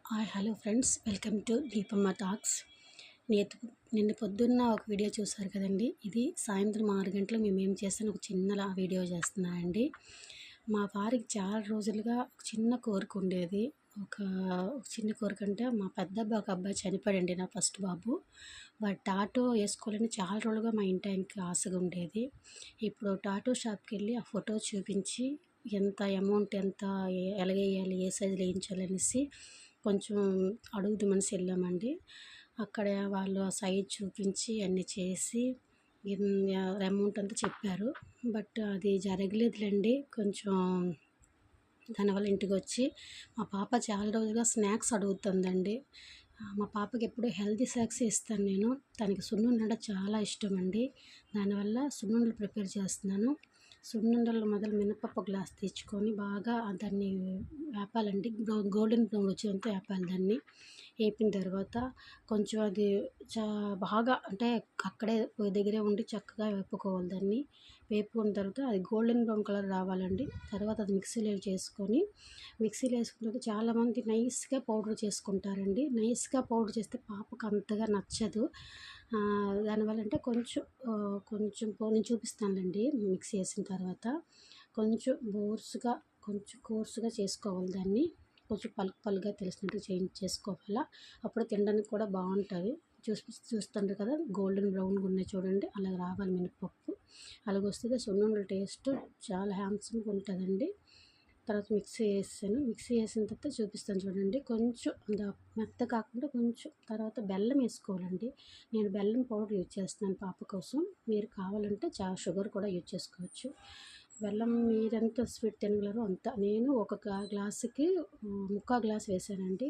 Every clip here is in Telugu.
Hi hello friends, welcome to Deepamma talks. నిన్న పొద్దున్న ఒక వీడియో చూసారు కదండి. ఇది సాయంత్రం 6 గంటలకు మేము ఏం చేస్తాను ఒక చిన్న వీడియో చేస్తున్నానండి. మా వారికి చాలా రోజులుగా ఒక చిన్న కోరిక ఉండేది. ఒక చిన్న కోరిక అంటే మా ఒక అబ్బాయి చనిపోయాడండి, నా ఫస్ట్ బాబు. వాడు టాటూ వేసుకోవాలని చాలా రోజులుగా మా ఇంటి ఆయనకి ఆశగా ఉండేది. ఇప్పుడు టాటూ షాప్కి వెళ్ళి ఆ ఫోటో చూపించి ఎంత అమౌంట్, ఎంత ఎలాగేయాలి, ఏ సైజులో వేయించాలనేసి కొంచెం అడుగుదామనేసి వెళ్ళామండి. అక్కడ వాళ్ళు ఆ సైజ్ చూపించి అన్నీ చేసి అమౌంట్ అంతా చెప్పారు. బట్ అది జరగలేదులేండి. కొంచెం దానివల్ల ఇంటికి వచ్చి మా పాప చాలా రోజులుగా స్నాక్స్ అడుగుతుందండి. మా పాపకి ఎప్పుడు హెల్తీ స్నాక్స్ ఇస్తాను నేను. తనకి సున్నుండ చాలా ఇష్టం అండి. దానివల్ల సున్నుండలు ప్రిపేర్ చేస్తున్నాను. సున్నుండలు మొదలు మినపప్పు గ్లాస్ తెచ్చుకొని బాగా దాన్ని వేపాలండి. గోల్డెన్ బ్రౌన్ వచ్చేంత వేపాలి. దాన్ని వేపిన తర్వాత కొంచెం అది బాగా అంటే అక్కడే పొయ్యి దగ్గరే ఉండి చక్కగా వేపుకోవాలి. దాన్ని వేపుకున్న తర్వాత అది గోల్డెన్ బ్రౌన్ కలర్ రావాలండి. తర్వాత అది మిక్సీలో వేసుకున్న తర్వాత చాలామంది నైస్గా పౌడర్ చేసుకుంటారండి. నైస్గా పౌడర్ చేస్తే పాపకు అంతగా నచ్చదు. దానివల్ల అంటే కొంచెం నేను చూపిస్తానులేండి. మిక్సీ వేసిన తర్వాత కొంచెం కోర్సుగా చేసుకోవాలి. దాన్ని కొంచెం పలుకుగా తెలిసినట్టు చేసుకోవాలా. అప్పుడు తినడానికి కూడా బాగుంటుంది. చూస్తుంటారు కదా, గోల్డెన్ బ్రౌన్గా ఉన్నాయి చూడండి, అలా రావాలి మినపప్పు. అలాగ వస్తే సున్నుండల టేస్ట్ చాలా హ్యాండ్సమ్గా ఉంటుందండి. తర్వాత మిక్సీ వేసిన తర్వాత చూపిస్తాను చూడండి. కొంచెం మెత్త కాకుండా కొంచెం తర్వాత బెల్లం వేసుకోవాలండి. నేను బెల్లం పౌడర్ యూజ్ చేస్తున్నాను పాప కోసం. మీరు కావాలంటే షుగర్ కూడా యూజ్ చేసుకోవచ్చు. బెల్లం మీరెంత స్వీట్ తినగలరో అంత. నేను ఒక గ్లాసుకి ముక్కాలు గ్లాస్ వేసానండి.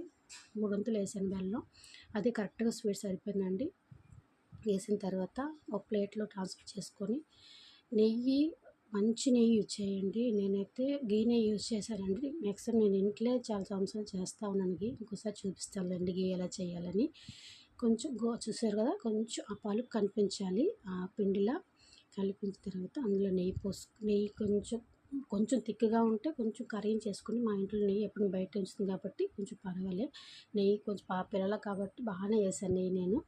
3 వంతులు వేసాను బెల్లం. అది కరెక్ట్గా స్వీట్ సరిపోయిందండి. వేసిన తర్వాత ఒక ప్లేట్లో ట్రాన్స్ఫర్ చేసుకొని మంచి నెయ్యి యూజ్ చేయండి. నేనైతే గీ నెయ్యి యూజ్ చేశానండి. నెక్స్ట్ నేను ఇంట్లో చాలా సంవత్సరాలు చేస్తూ ఉన్నాను గీ. ఇంకోసారి చూపిస్తానులేండి గీ ఎలా చేయాలని. కొంచెం చూసారు కదా, కొంచెం ఆ పాలు కనిపించాలి. ఆ పిండిలా కలిపించిన తర్వాత అందులో నెయ్యి కొంచెం తిక్కుగా ఉంటే కొంచెం కరిగించేసుకుని, మా ఇంట్లో నెయ్యి ఎప్పుడు బయట ఉంచుతుంది కాబట్టి కొంచెం పర్వాలేదు. నెయ్యి కొంచెం పిల్లల కాబట్టి బాగానే వేసాను నెయ్యి. నేను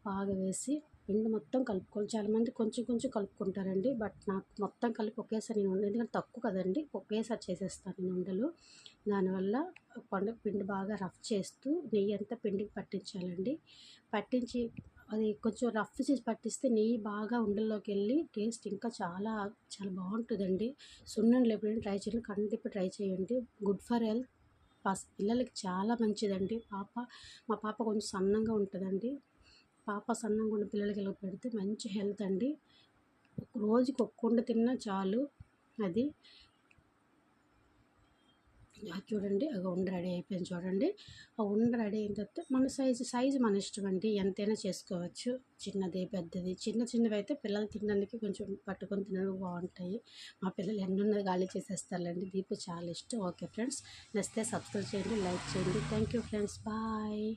బాగా వేసి పిండి మొత్తం కలుపుకోవాలి. చాలామంది కొంచెం కలుపుకుంటారండి. బట్ నాకు మొత్తం కలిపి ఒకేసారి నేను ఎందుకంటే తక్కువ కదండి, ఒకేసారి చేసేస్తాను నేను ఉండలు. దానివల్ల పిండి బాగా రఫ్ చేస్తూ నెయ్యి అంతా పిండికి పట్టించాలండి. పట్టించి అది కొంచెం రఫ్ చేసి పట్టిస్తే నెయ్యి బాగా ఉండల్లోకి వెళ్ళి టేస్ట్ ఇంకా చాలా చాలా బాగుంటుందండి. సున్నుండలు ఎప్పుడైనా ట్రై చేయండి, కందిపప్పు ట్రై చేయండి. Good for health. పిల్లలకి చాలా మంచిదండి. మా పాప కొంచెం సన్నంగా ఉంటుందండి. పాప సన్నంగా ఉన్న పిల్లలకి ఇలా పెడితే మంచి హెల్త్ అండి. రోజుకి ఒక కుండ తిన్నా చాలు. అది చూడండి, ఉండ రెడీ అయిపోయింది చూడండి. ఆ ఉండ రెడీ అయిన తర్వాత మన సైజు మన ఇష్టం అండి. ఎంతైనా చేసుకోవచ్చు. చిన్నది పెద్దది. చిన్నవి అయితే పిల్లలు తినడానికి కొంచెం పట్టుకొని తినడానికి బాగుంటాయి. మా పిల్లలు ఎన్నున్నా గాలి చేసేస్తారులేండి. దీపు చాలా ఇష్టం. ఓకే ఫ్రెండ్స్, నచ్చితే సబ్స్క్రైబ్ చేయండి, లైక్ చేయండి. Thank you friends, bye.